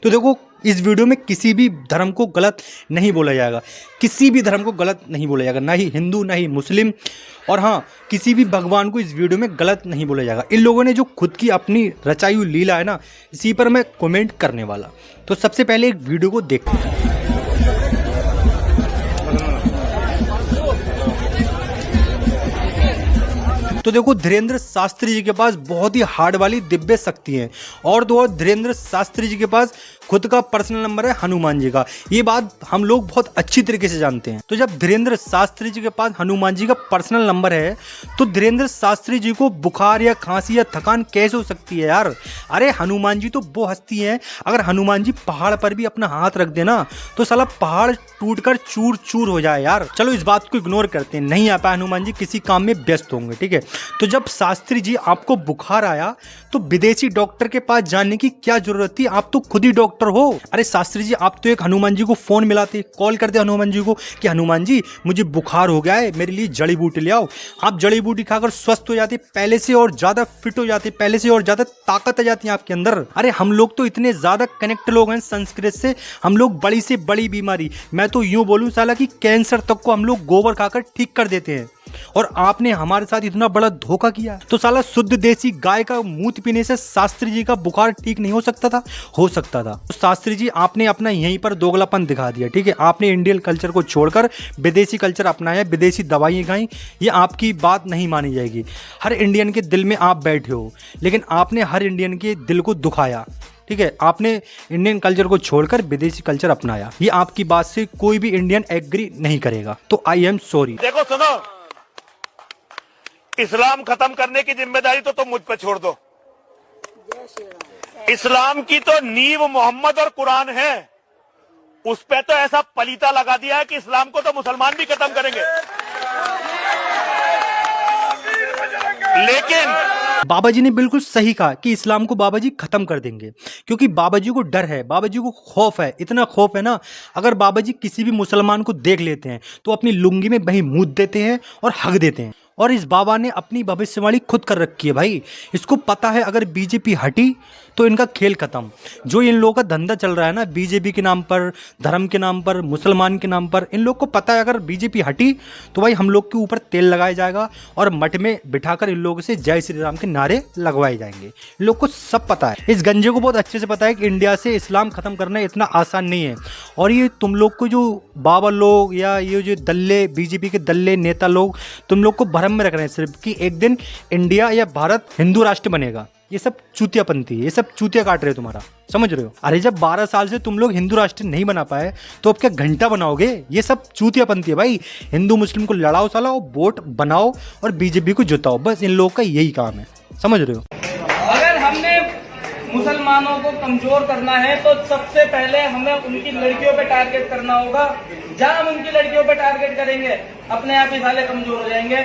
तो देखो, इस वीडियो में किसी भी धर्म को गलत नहीं बोला जाएगा, किसी भी धर्म को गलत नहीं बोला जाएगा, ना ही हिंदू ना ही मुस्लिम, और हाँ, किसी भी भगवान को इस वीडियो में गलत नहीं बोला जाएगा। इन लोगों ने जो खुद की अपनी रचाई हुई लीला है ना, इसी पर मैं कमेंट करने वाला। तो सबसे पहले एक वीडियो को देखते हैं। तो देखो, धीरेन्द्र शास्त्री जी के पास बहुत ही हार्ड वाली दिव्य शक्ति है, और तो और धीरेन्द्र शास्त्री जी के पास खुद का पर्सनल नंबर है हनुमान जी का। ये बात हम लोग बहुत अच्छी तरीके से जानते हैं। तो जब धीरेन्द्र शास्त्री जी के पास हनुमान जी का पर्सनल नंबर है, तो धीरेन्द्र शास्त्री जी को बुखार या खांसी या थकान कैसे हो सकती है यार? अरे हनुमान जी तो वो हस्ती है, अगर हनुमान जी पहाड़ पर भी अपना हाथ रख देना तो साला पहाड़ टूटकर चूर चूर हो जाए यार। चलो इस बात को इग्नोर करते हैं, नहीं आ पाए हनुमान जी, किसी काम में व्यस्त होंगे, ठीक है। तो जब शास्त्री जी आपको बुखार आया तो विदेशी डॉक्टर के पास जाने की क्या जरूरत थी? आप तो खुद ही डॉक्टर हो। अरे शास्त्री जी, आप तो एक हनुमान जी को फोन मिलाते, कॉल करते हनुमान जी को कि हनुमान जी मुझे बुखार हो गया है, मेरे लिए जड़ी बूटी ले आओ। आप जड़ी बूटी खाकर स्वस्थ हो जाते, पहले से और ज्यादा फिट हो जाते, पहले से और ज्यादा ताकत आ जाती है आपके अंदर। अरे हम लोग तो इतने ज्यादा कनेक्ट लोग हैं संस्कृत से, हम लोग बड़ी से बड़ी बीमारी, मैं तो यूं बोलूं साला कि कैंसर तक को हम लोग गोबर खाकर ठीक कर देते हैं, और आपने हमारे साथ इतना बड़ा धोखा किया। तो साला शुद्ध देसी गाय का मूत्र पीने से शास्त्री जी का बुखार ठीक नहीं हो सकता था? हो सकता था। तो शास्त्री जी, आपने अपना यहीं पर दोगलापन दिखा दिया, ठीक है। आपने इंडियन कल्चर को छोड़कर विदेशी कल्चर अपनाया, विदेशी दवाइयां खाई, ये आपकी बात नहीं मानी जाएगी। हर इंडियन के दिल में आप बैठे हो, लेकिन आपने हर इंडियन के दिल को दुखाया, ठीक है। आपने इंडियन कल्चर को छोड़कर विदेशी कल्चर अपनाया। ये आपकी बात से कोई भी इंडियन एग्री नहीं करेगा। तो आई एम सॉरी। देखो सुनो, इस्लाम खत्म करने की जिम्मेदारी तो तुम मुझ पर छोड़ दो। इस्लाम की तो नींव मोहम्मद और कुरान है, उस पे तो ऐसा पलीता लगा दिया है कि इस्लाम को तो मुसलमान भी खत्म करेंगे। लेकिन बाबा जी ने बिल्कुल सही कहा कि इस्लाम को बाबा जी खत्म कर देंगे, क्योंकि बाबा जी को डर है, बाबा जी को खौफ है, इतना खौफ है ना, अगर बाबा जी किसी भी मुसलमान को देख लेते हैं तो अपनी लुंगी में वहीं मूत देते हैं और हक देते हैं। और इस बाबा ने अपनी भविष्यवाणी खुद कर रखी है भाई, इसको पता है अगर बीजेपी हटी तो इनका खेल खत्म। जो इन लोगों का धंधा चल रहा है ना, बीजेपी के नाम पर, धर्म के नाम पर, मुसलमान के नाम पर, इन लोग को पता है अगर बीजेपी हटी तो भाई हम लोग के ऊपर तेल लगाया जाएगा और मठ में बिठाकर इन लोगों से जय श्री राम के नारे लगवाए जाएंगे। इन लोग को सब पता है, इस गंजे को बहुत अच्छे से पता है कि इंडिया से इस्लाम खत्म करना इतना आसान नहीं है। और ये तुम लोग को जो बाबा लोग या ये जो दल्ले, बीजेपी के दल्ले नेता लोग तुम लोग को भ्रम में रख रहे हैं सिर्फ कि एक दिन इंडिया या भारत हिंदू राष्ट्र बनेगा, ये सब चूतियापंथी है, ये सब चूतिया काट रहे हो तुम्हारा, समझ रहे हो? अरे जब 12 साल से तुम लोग हिंदू राष्ट्र नहीं बना पाए तो अब क्या घंटा बनाओगे? ये सब चूतियापंथी है भाई। हिंदू मुस्लिम को लड़ाओ साला, वोट बनाओ और बीजेपी को जिताओ, बस इन लोगों का यही काम है, समझ रहे हो? अगर हमने मुसलमानों को कमजोर करना है तो सबसे पहले हमें उनकी लड़कियों पे टारगेट करना होगा। जहां हम उनकी लड़कियों पे टारगेट करेंगे अपने आप ही साले कमजोर हो जाएंगे।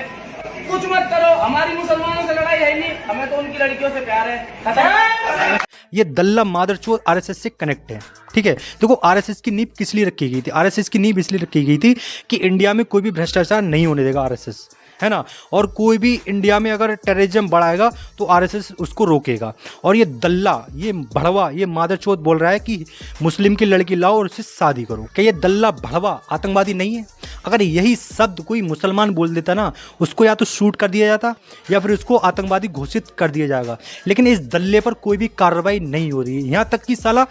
कुछ मत करो, हमारी मुसलमानों से लड़ाई है नहीं, हमें तो उनकी लड़कियों से प्यार है, खत्म। ये दल्ला मादरचोद आरएसएस से कनेक्ट है, ठीक है। देखो, आरएसएस की नींव किस लिए रखी गई थी? आरएसएस की नींव इसलिए रखी गई थी कि इंडिया में कोई भी भ्रष्टाचार नहीं होने देगा आरएसएस, है ना। और कोई भी इंडिया में अगर टेररिज्म बढ़ाएगा तो आरएसएस उसको रोकेगा। और ये दल्ला, ये भड़वा, ये मादरचोद बोल रहा है कि मुस्लिम की लड़की लाओ और उससे शादी करो। क्या ये दल्ला भड़वा आतंकवादी नहीं है? अगर यही शब्द कोई मुसलमान बोल देता ना, उसको या तो शूट कर दिया जाता या फिर उसको आतंकवादी घोषित कर दिया जाएगा। लेकिन इस दल्ले पर कोई भी कार्रवाई नहीं हो रही है, यहाँ तक कि साला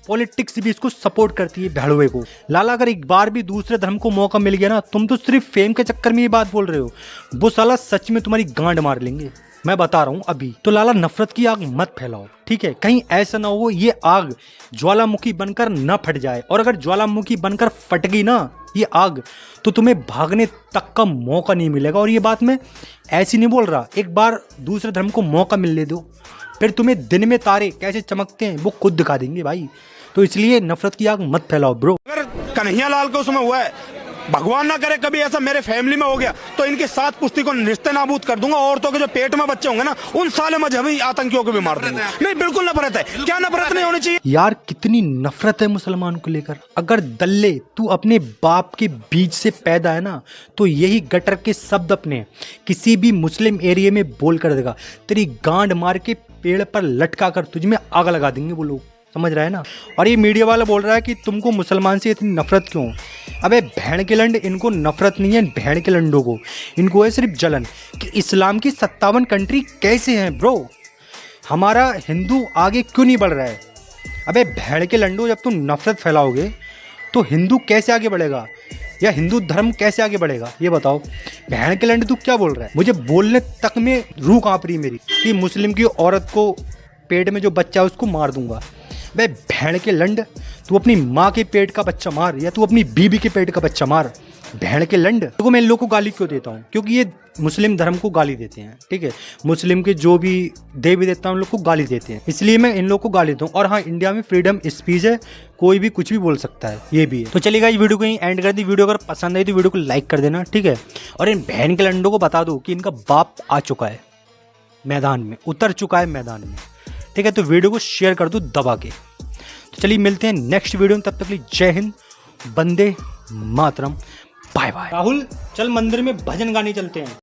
पॉलिटिक्स भी इसको सपोर्ट करती है, भड़वे को। लाला, अगर एक बार भी दूसरे धर्म को मौका मिल गया ना, तुम तो सिर्फ फेम के चक्कर में ये बात बोल रहे हो, वो साला सच में तुम्हारी गांड मार लेंगे, मैं बता रहा हूँ अभी। तो लाला, नफरत की आग मत फैलाओ, ठीक है। कहीं ऐसा ना हो ये आग ज्वालामुखी बनकर न फट जाए, और अगर ज्वालामुखी बनकर फट गई ना ये आग, तो तुम्हें भागने तक का मौका नहीं मिलेगा। और ये बात मैं ऐसी नहीं बोल रहा, एक बार दूसरे धर्म को मौका मिलने दो, फिर तुम्हें दिन में तारे कैसे चमकते हैं वो खुद दिखा देंगे भाई। तो इसलिए नफरत की आग मत फैलाओ ब्रो। अगर कन्हैया लाल को उसमें हुआ है, भगवान ना करे कभी ऐसा मेरे फैमिली में हो गया, तो इनकी 7 पुश्ती को निस्ते नाबूद कर दूंगा। औरतों के जो पेट में बच्चे होंगे ना, उन साले मजहबी आतंकियों को भी मार दूंगा। नहीं, बिल्कुल नफरत है। क्या नफरत नहीं होनी चाहिए यार? कितनी नफरत है मुसलमान को लेकर। अगर दल्ले तू अपने बाप के बीज से पैदा है ना, तो यही गटर के शब्द अपने किसी भी मुस्लिम एरिया में बोल कर देगा, तेरी गांड मार के पेड़ पर लटका कर तुझ में आग लगा देंगे वो लोग। समझ रहा है ना। और ये मीडिया वाला बोल रहा है कि तुमको मुसलमान से इतनी नफरत क्यों। अबे भेड़ के लंड, इनको नफरत नहीं है भेड़ के लंडों को, इनको है सिर्फ जलन कि इस्लाम की 57 कंट्री कैसे हैं ब्रो, हमारा हिंदू आगे क्यों नहीं बढ़ रहा है। अबे भेड़ के लंडो, जब तुम नफरत फैलाओगे तो हिंदू कैसे आगे बढ़ेगा या हिंदू धर्म कैसे आगे बढ़ेगा, ये बताओ। भेड़ के लंड तू क्या बोल रहा है, मुझे बोलने तक में रूह कांप रही मेरी कि मुस्लिम की औरत को पेट में जो बच्चा है उसको मार दूंगा। बे भेड़ के लंड, तू अपनी माँ के पेट का बच्चा मार या तू अपनी बीबी के पेट का बच्चा मार। भेड़ के लंड। देखो मैं इन लोगों को गाली क्यों देता हूँ, क्योंकि ये मुस्लिम धर्म को गाली देते हैं, ठीक है। मुस्लिम के जो भी देवी देवता उन लोग को गाली देते हैं, इसलिए मैं इन लोग को गाली देता हूँ। और हाँ, इंडिया में फ्रीडम स्पीच है, कोई भी कुछ भी बोल सकता है, ये भी है। तो चलिएगा, इस वीडियो को यहीं एंड कर दी। वीडियो अगर पसंद आई तो वीडियो को लाइक कर देना, ठीक है। और इन बहन के लंडों को बता दो कि इनका बाप आ चुका है मैदान में, उतर चुका है मैदान में, ठीक है। तो वीडियो को शेयर कर दो दबा के। तो चलिए मिलते हैं नेक्स्ट वीडियो में, तब तक के लिए जय हिंद, वंदे मातरम, बाय बाय। राहुल चल मंदिर में भजन गाने चलते हैं।